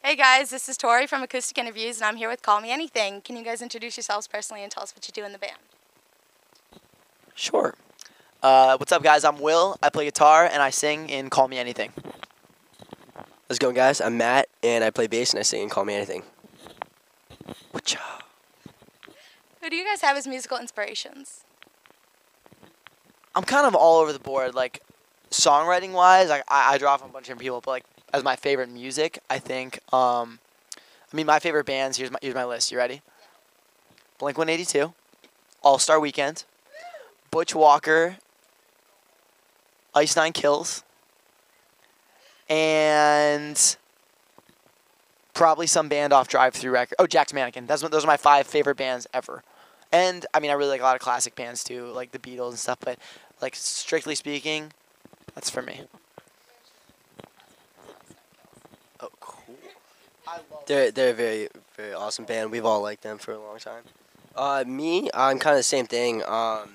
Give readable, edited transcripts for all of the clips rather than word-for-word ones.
Hey guys, this is Tori from Acoustic Interviews, and I'm here with Call Me Anything. Can you guys introduce yourselves personally and tell us what you do in the band? Sure. What's up, guys? I'm Will. I play guitar and I sing in Call Me Anything. How's it going, guys? I'm Matt, and I play bass and I sing and Call Me Anything. Whatcha? Who do you guys have as musical inspirations? I'm kind of all over the board. Like, songwriting-wise, I draw from a bunch of different people, but, like, as my favorite music, I think, my favorite bands, here's my list. You ready? Blink-182, All-Star Weekend, Butch Walker, Ice Nine Kills, and probably some band off Drive-Thru Record. Oh, Jack's Mannequin. Those are my 5 favorite bands ever. And, I really like a lot of classic bands, too, like the Beatles and stuff, but, like, strictly speaking, that's for me. Oh, cool. They're a very, very awesome band. We've all liked them for a long time. I'm kind of the same thing. Got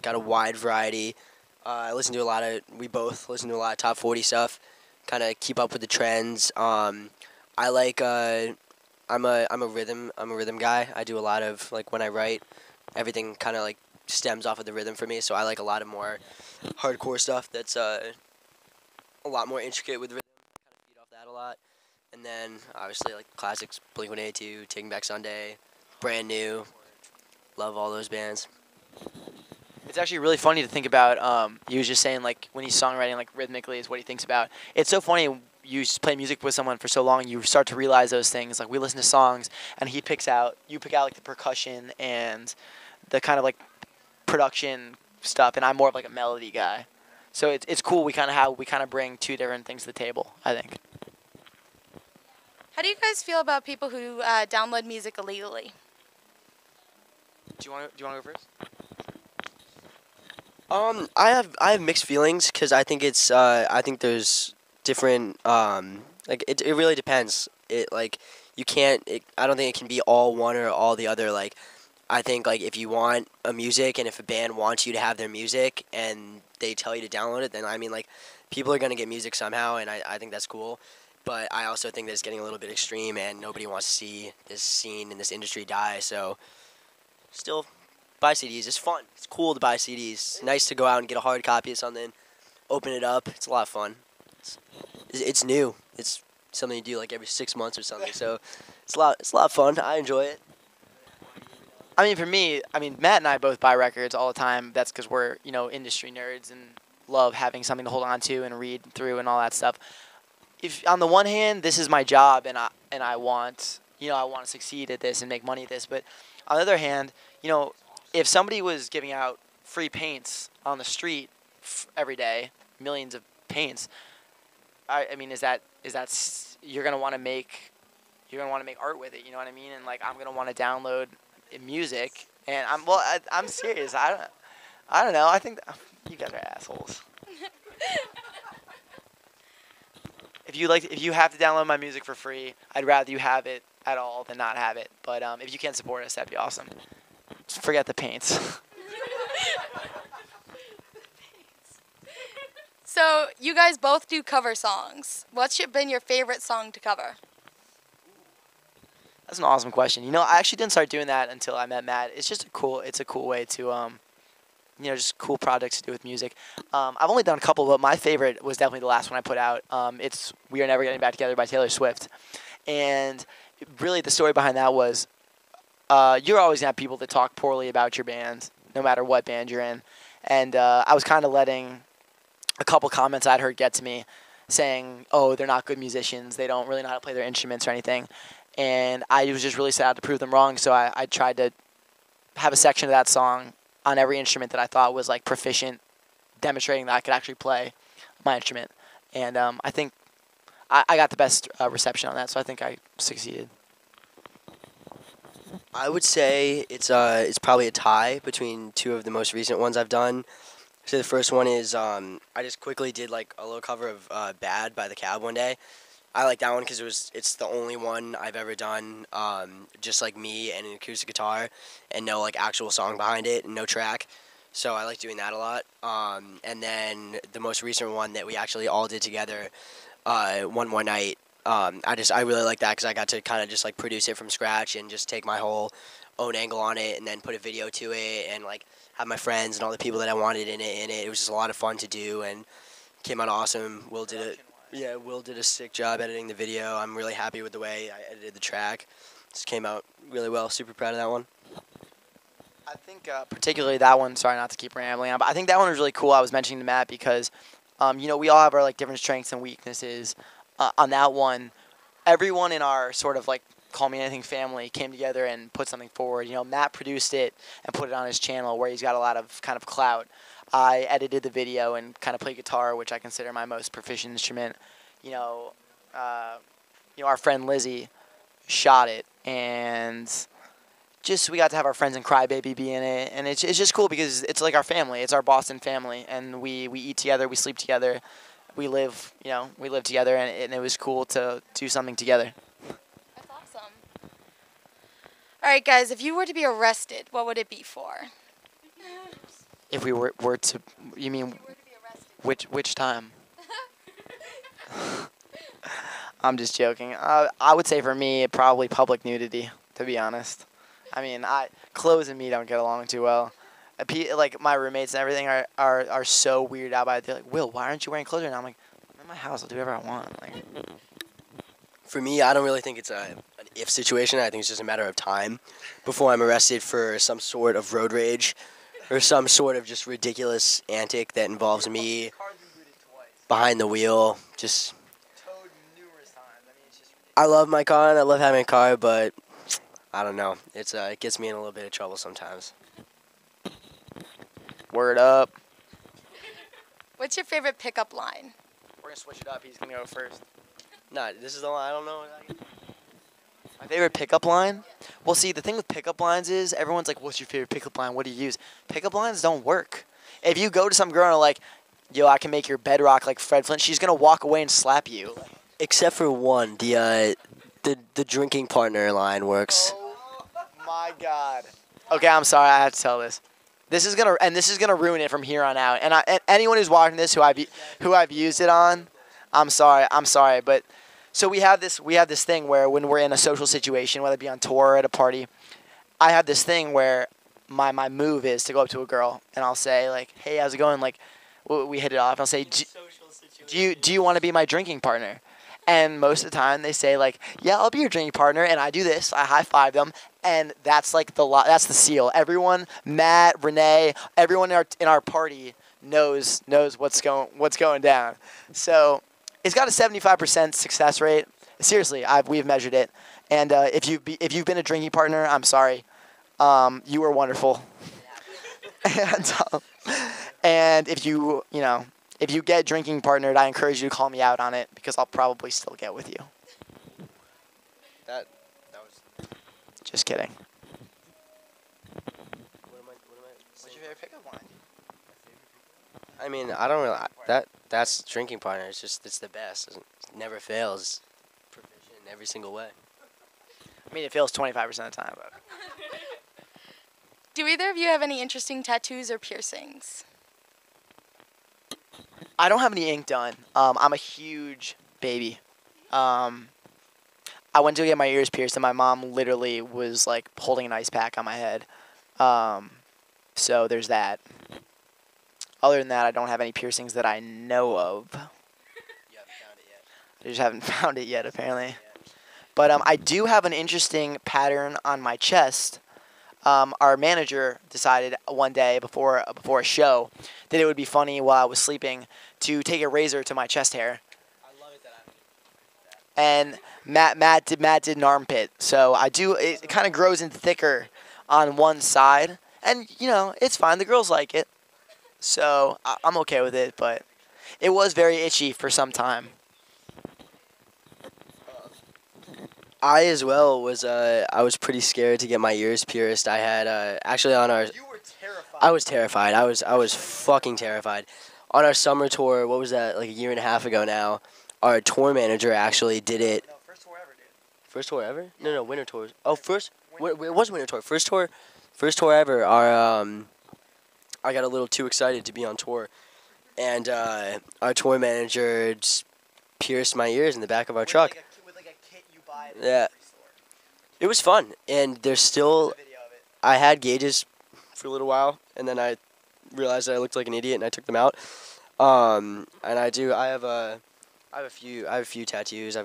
a wide variety. We both listen to a lot of top 40 stuff. Kind of keep up with the trends. I'm a rhythm guy. I do a lot of, like, when I write, everything kind of like stems off of the rhythm for me. So I like a lot of more hardcore stuff that's a lot more intricate with rhythm. Kind of feed off that a lot. And then obviously like classics, Blink-182, Taking Back Sunday, Brand New. Love all those bands. It's actually really funny to think about. He was just saying, like, when he's songwriting, like, rhythmically is what he thinks about. It's so funny. You just play music with someone for so long, you start to realize those things. Like, we listen to songs, and you pick out, like, the percussion and the kind of, like, production stuff, and I'm more of, like, a melody guy. So it's cool. We kind of bring two different things to the table, I think. How do you guys feel about people who download music illegally? Do you want to go first? I have mixed feelings because I think I think there's different it really depends. I don't think it can be all one or all the other. Like, I think, like, if you want a music and if a band wants you to have their music and they tell you to download it, then like, people are gonna get music somehow, and I think that's cool. But I also think that it's getting a little bit extreme, and nobody wants to see this scene and this industry die. So, still, buy CDs. It's fun. It's cool to buy CDs. It's nice to go out and get a hard copy of something, open it up. It's a lot of fun. It's new. It's something you do like every 6 months or something. So it's a lot of fun. I enjoy it. For me, Matt and I both buy records all the time. That's because we're, industry nerds and love having something to hold on to and read through and all that stuff. If on the one hand, this is my job and I want, I want to succeed at this and make money at this. But on the other hand, if somebody was giving out free paints on the street every day, millions of paints, you're gonna want to make art with it, you know what I mean? And, like, I'm gonna want to download music, and I'm serious. I don't know. I think you guys are assholes. If you have to download my music for free, I'd rather you have it at all than not have it. But if you can support us, that'd be awesome. Just forget the paints. So you guys both do cover songs. What's been your favorite song to cover? That's an awesome question. I actually didn't start doing that until I met Matt. It's a cool way to, just cool projects to do with music. I've only done a couple, but my favorite was definitely the last one I put out. It's We Are Never Getting Back Together by Taylor Swift. And really the story behind that was you're always going to have people that talk poorly about your band, no matter what band you're in. And I was kind of letting a couple comments I'd heard get to me saying, oh, they're not good musicians. They don't really know how to play their instruments or anything. And I was just really sad to prove them wrong, so I tried to have a section of that song on every instrument that I thought was, like, proficient, demonstrating that I could actually play my instrument. And I think I got the best reception on that, so I think I succeeded. I would say it's probably a tie between two of the most recent ones I've done. So the first one is I just quickly did, like, a little cover of Bad by The Cab one day. I like that one because it's the only one I've ever done, just like me and an acoustic guitar, and no, like, actual song behind it and no track. So I like doing that a lot. And then the most recent one that we actually all did together, One More Night, I really like that because I got to kind of just like produce it from scratch and just take my whole own angle on it and then put a video to it and like have my friends and all the people that I wanted in it. It was just a lot of fun to do and came out awesome. Will did a sick job editing the video. I'm really happy with the way I edited the track. Just came out really well. Super proud of that one. I think particularly that one. Sorry, not to keep rambling on, but I think that one was really cool. I was mentioning to Matt because, we all have our like different strengths and weaknesses. On that one, everyone in our sort of like Call Me Anything family came together and put something forward. Matt produced it and put it on his channel where he's got a lot of kind of clout. I edited the video and kind of played guitar, which I consider my most proficient instrument. Our friend Lizzie shot it, and just we got to have our friends in Crybaby be in it, and it's just cool because it's like our family. It's our Boston family, and we eat together, we sleep together, we live together, and it was cool to do something together. That's awesome. All right, guys, if you were to be arrested, what would it be for? If we were to, you mean, If you were to be arrested. which time? I'm just joking. I would say for me, probably public nudity, to be honest. I mean, clothes and me don't get along too well. Like my roommates and everything are so weirded out by it. They're like, Will, why aren't you wearing clothes right now? I'm like, I'm in my house. I'll do whatever I want. Like, For me, I don't really think it's an if situation. I think it's just a matter of time before I'm arrested for some sort of road rage or some sort of just ridiculous antic that involves me behind the wheel. Just, I love my car and I love having a car, but I don't know. It gets me in a little bit of trouble sometimes. Word up. What's your favorite pickup line? We're gonna switch it up. He's gonna go first. Nah, this is the one I don't know. My favorite pickup line? Well, see, the thing with pickup lines is everyone's like, what's your favorite pickup line? What do you use? Pickup lines don't work. If you go to some girl and are like, yo, I can make your bed rock like Fred Flint, she's going to walk away and slap you. Except for one, the drinking partner line works. Oh, my God. Okay, I'm sorry. I have to tell this. This is gonna ruin it from here on out. And anyone who's watching this who I've used it on, I'm sorry, but so we have this thing where when we're in a social situation, whether it be on tour or at a party, I have this thing where my move is to go up to a girl and I'll say like, hey, how's it going? Like, we hit it off. I'll say, do you want to be my drinking partner? And most of the time they say like, yeah, I'll be your drinking partner. And I do this. I high five them, and that's like that's the seal. Everyone, Matt, Renee, everyone in our party knows what's going down. So it's got a 75% success rate. Seriously, we've measured it. And if you've been a drinking partner, I'm sorry. You were wonderful. And if you get drinking partnered, I encourage you to call me out on it because I'll probably still get with you. That was. Just kidding. What's your favorite pickup line? I mean, I don't really. That's drinking partner. It's the best. It never fails. Proficient in every single way. I mean, it fails 25% of the time, but. Do either of you have any interesting tattoos or piercings? I don't have any ink done. I'm a huge baby. I went to get my ears pierced, and my mom literally was like holding an ice pack on my head. So there's that. Other than that, I don't have any piercings that I know of. You haven't found it yet. I just haven't found it yet, apparently. But I do have an interesting pattern on my chest. Our manager decided one day before a show that it would be funny while I was sleeping to take a razor to my chest hair. I love it that I And Matt did an armpit, so it kind of grows in thicker on one side, and it's fine. The girls like it, so I'm okay with it. But it was very itchy for some time. I as well was I was pretty scared to get my ears pierced. I had actually on our. You were terrified. I was terrified. I was fucking terrified. On our summer tour, what was that, like a year and a half ago now? Our tour manager actually did it. No, first tour ever, dude. First tour ever? No, winter tours. Oh, first. It was winter tour. First tour ever. I got a little too excited to be on tour, and our tour manager just pierced my ears in the back of our truck. With like a kit you buy at Yeah. every store. It was fun, and there's still. Video of it. I had gauges for a little while, and then I realized that I looked like an idiot, and I took them out. And I have a few tattoos. I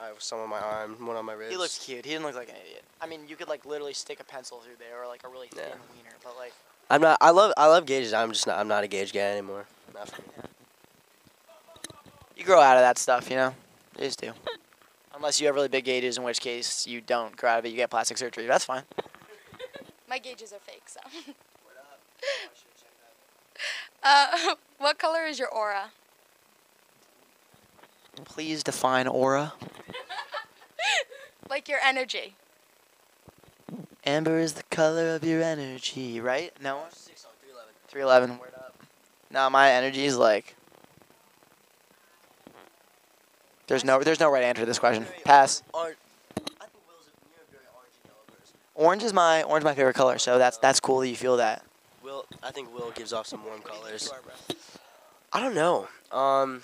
have some on my arm, one on my wrist. He looks cute. He didn't look like an idiot. I mean, you could like literally stick a pencil through there, or like a really thin Yeah. wiener. But like, I'm not. I love gauges. I'm not a gauge guy anymore. Not for me. you grow out of that stuff, you know. You just do. Unless you have really big gauges, in which case you don't grow out of it. You get plastic surgery. That's fine. My gauges are fake, so. up? What color is your aura? Please define aura. Like your energy. Amber is the color of your energy, right? No? 311. 311. Word up. No, my energy is like. There's no right answer to this question. Pass. I think Will's a very orangey yellow person. Orange is my favorite color, so that's cool that you feel that. I think Will gives off some warm colors. I don't know. I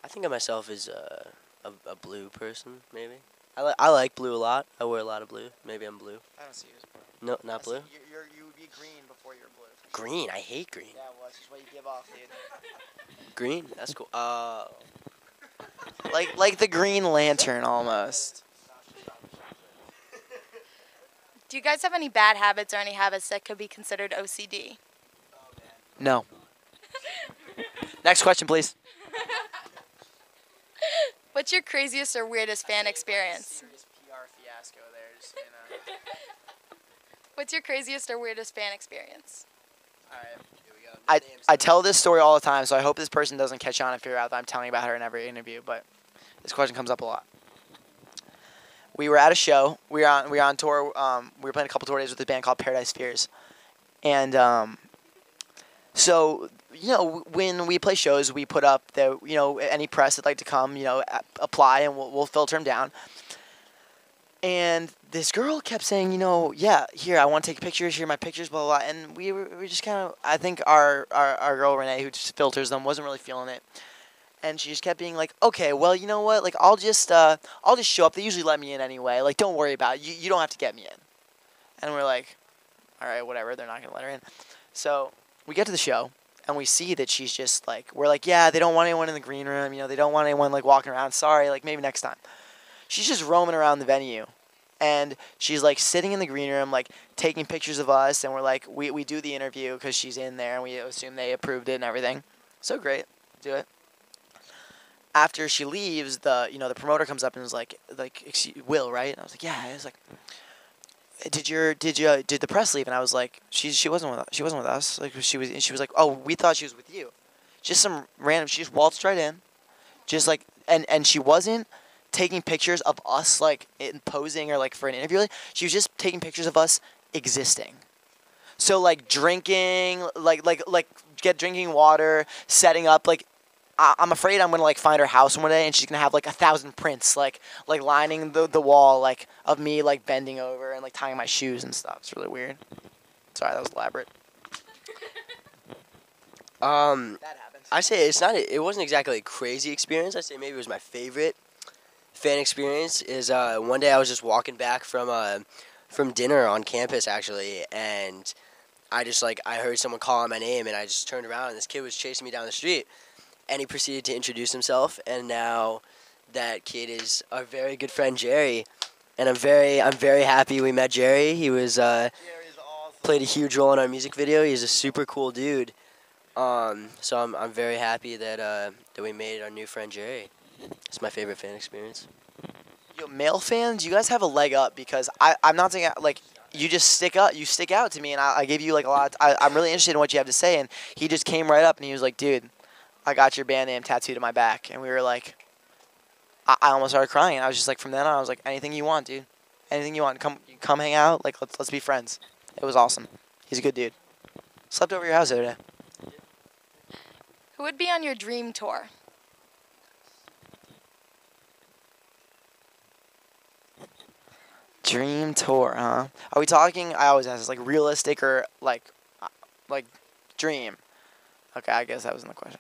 think of myself as a blue person, maybe. I like blue a lot. I wear a lot of blue. Maybe I'm blue. I don't see you as blue. No, not blue. You would be green before you're blue. Green. I hate green. Yeah, well, that's just what you give off, dude. Green. That's cool. Like the Green Lantern almost. Do you guys have any bad habits or any habits that could be considered OCD? No. Next question, please. What's your craziest or weirdest fan experience? Serious PR fiasco there, just so you know. What's your craziest or weirdest fan experience? All right. Here we go. I tell this story all the time, so I hope this person doesn't catch on and figure out that I'm telling about her in every interview, but this question comes up a lot. We were at a show. We were on tour. We were playing a couple tour days with a band called Paradise Fears. And so, you know, when we play shows, we put up the, you know, any press that'd like to come, you know, apply, and we'll filter them down. And this girl kept saying, you know, yeah, here, I want to take pictures, here are my pictures, blah, blah, blah. And we were just kind of, I think our girl, Renee, who just filters them, wasn't really feeling it. And she just kept being like, okay, well, you know what, like, I'll just show up. They usually let me in anyway. Like, don't worry about it. You don't have to get me in. And we're like, all right, whatever. They're not going to let her in. So we get to the show, and we see that she's just like, we're like, yeah, they don't want anyone in the green room. You know, they don't want anyone, like, walking around. Sorry, like, maybe next time. She's just roaming around the venue. And she's, like, sitting in the green room, like, taking pictures of us. And we're like, we do the interview because she's in there, and we assume they approved it and everything. So great. Do it. After she leaves, the promoter comes up and is like, Will, right? And I was like, yeah. I was like, did the press leave? And I was like, she wasn't with us. Like, she was like, oh, we thought she was with you. Just some random. She just waltzed right in, just like, and she wasn't taking pictures of us, like, in posing or like for an interview. She was just taking pictures of us existing. So, like, drinking, drinking water, setting up, like. I'm afraid I'm gonna, like, find her house one day, and she's gonna have, like, 1,000 prints, like lining the wall, like, of me, like, bending over and, like, tying my shoes and stuff. It's really weird. Sorry, that was elaborate. That happens. I say it wasn't exactly a crazy experience. I say maybe it was my favorite fan experience. Is one day I was just walking back from dinner on campus, actually, and I heard someone calling my name, and I just turned around, and this kid was chasing me down the street. And he proceeded to introduce himself, and now that kid is our very good friend Jerry, and I'm very happy we met Jerry. He was Jerry's awesome. Played a huge role in our music video. He's a super cool dude. So I'm very happy that we made our new friend Jerry. It's my favorite fan experience. Yo, male fans, you guys have a leg up because I'm not saying, like, you just stick out to me, and I gave you, like, a lot. I'm really interested in what you have to say, and he just came right up and he was like, dude, I got your band name tattooed on my back. And we were like, I almost started crying. I was just like, from then on, I was like, anything you want, dude. Anything you want. Come hang out. Like, let's be friends. It was awesome. He's a good dude. Slept over your house the other day. Who would be on your dream tour? Dream tour, huh? Are we talking, I always ask this, like, realistic or, like dream? Okay, I guess that wasn't the question.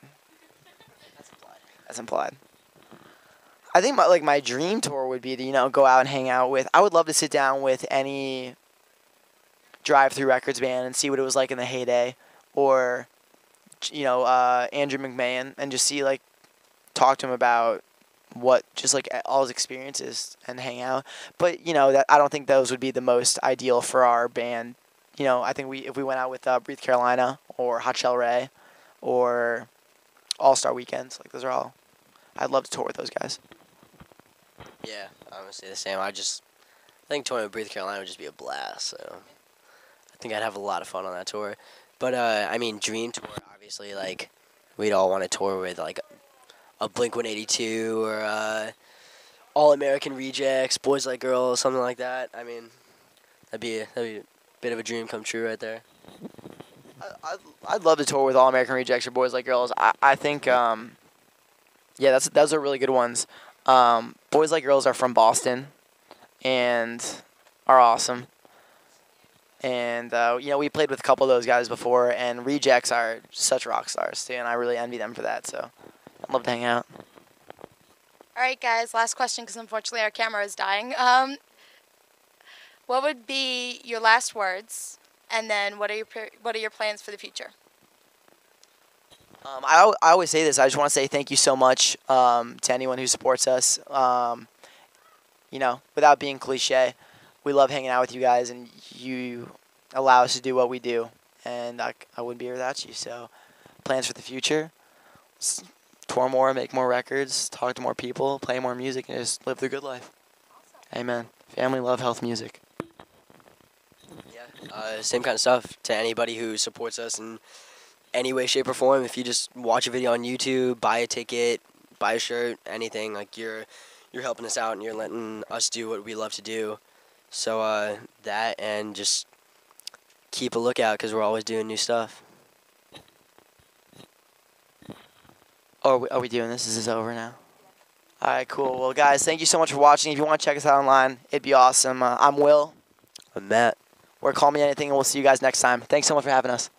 That's implied. I think my dream tour would be to go out and hang out with. I would love to sit down with any drive-through records band and see what it was like in the heyday, or Andrew McMahon, and just see talk to him about what just all his experiences and hang out. But that I don't think those would be the most ideal for our band. I think if we went out with Breathe Carolina or Hot Shell Ray or All Star Weekends, those are all. I'd love to tour with those guys. Yeah, I'm gonna say the same. I think touring with Breathe Carolina would just be a blast. So I think I'd have a lot of fun on that tour. But I mean, dream tour, obviously, we'd all want to tour with a Blink-182 or All American Rejects, Boys Like Girls, something like that. I mean, that'd be a bit of a dream come true right there. I'd love to tour with All American Rejects or Boys Like Girls. I think those are really good ones. Boys Like Girls are from Boston and are awesome. And we played with a couple of those guys before, and Rejects are such rock stars too, and I really envy them for that. So I'd love to hang out. All right, guys, last question because unfortunately our camera is dying. What would be your last words, and then what are your plans for the future? I always say this. I just want to say thank you so much to anyone who supports us. Without being cliche, we love hanging out with you guys, and you allow us to do what we do. And I wouldn't be here without you. So plans for the future: tour more, make more records, talk to more people, play more music, and just live the good life. Awesome. Amen. Family, love, health, music. Yeah, same kind of stuff to anybody who supports us in any way, shape, or form. If you just watch a video on YouTube, buy a ticket, buy a shirt, anything, you're helping us out and you're letting us do what we love to do. So that, and just keep a lookout because we're always doing new stuff. Oh, are we doing this? Is this over now? All right, cool. Well, guys, thank you so much for watching. If you want to check us out online, it'd be awesome. I'm Will. I'm Matt. Or Call Me Anything, and we'll see you guys next time. Thanks so much for having us.